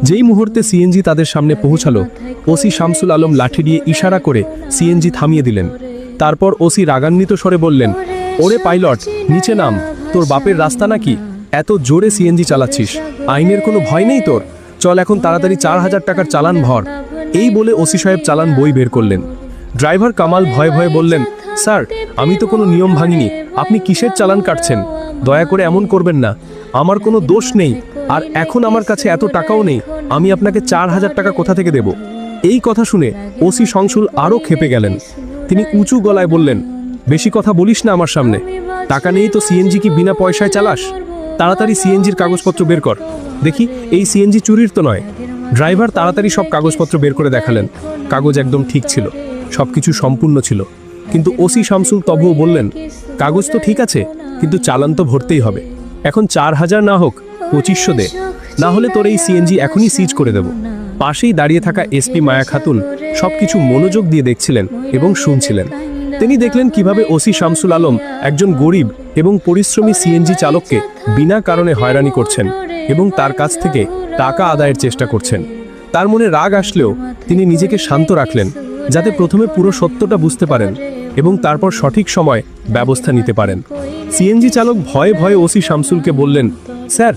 যেই মুহূর্তে সিএনজি তাদের সামনে পৌঁছালো, ওসি শামসুল আলম লাঠি দিয়ে ইশারা করে সিএনজি থামিয়ে দিলেন। তারপর ওসি রাগান্বিত স্বরে বললেন, ওরে পাইলট, নিচে নাম, তোর বাপের রাস্তা নাকি? এত জোরে সিএনজি চালাচ্ছিস, আইনের কোনো ভয় নেই তোর? চল এখন তাড়াতাড়ি 4000 টাকার চালান ভর। এই বলে ওসি সাহেব চালান বই বের করলেন। ড্রাইভার কামাল ভয়ে ভয়ে বললেন, স্যার, আমি তো কোনো নিয়ম ভাঙিনি, আপনি কিসের চালান কাটছেন? দয়া করে এমন করবেন না, আমার কোনো দোষ নেই, আর এখন আমার কাছে এত টাকাও নেই, আমি আপনাকে 4000 টাকা কোথা থেকে দেব? এই কথা শুনে ওসি শামসুল আরও ক্ষেপে গেলেন। তিনি উঁচু গলায় বললেন, বেশি কথা বলিস না আমার সামনে, টাকা নেই তো সিএনজি কি বিনা পয়সায় চালাস? তাড়াতাড়ি সিএনজির কাগজপত্র বের কর, দেখি এই সিএনজি চুরির তো নয়। ড্রাইভার তাড়াতাড়ি সব কাগজপত্র বের করে দেখালেন। কাগজ একদম ঠিক ছিল, সবকিছু সম্পূর্ণ ছিল। কিন্তু ওসি শামসুল তবুও বললেন, কাগজ তো ঠিক আছে, কিন্তু চালান তো ভরতেই হবে। এখন 4000 না হোক 2500 দে, না হলে তোর এই সিএনজি এখনই সিজ করে দেব। পাশেই দাঁড়িয়ে থাকা এসপি মায়া খাতুন সবকিছু মনোযোগ দিয়ে দেখছিলেন এবং শুনছিলেন। তিনি দেখলেন কিভাবে ওসি শামসুল আলম একজন গরিব এবং পরিশ্রমী সিএনজি চালককে বিনা কারণে হয়রানি করছেন এবং তার কাছ থেকে টাকা আদায়ের চেষ্টা করছেন। তার মনে রাগ আসলেও তিনি নিজেকে শান্ত রাখলেন, যাতে প্রথমে পুরো সত্যটা বুঝতে পারেন এবং তারপর সঠিক সময় ব্যবস্থা নিতে পারেন। সিএনজি চালক ভয়ে ভয়ে ওসি শামসুলকে বললেন, স্যার,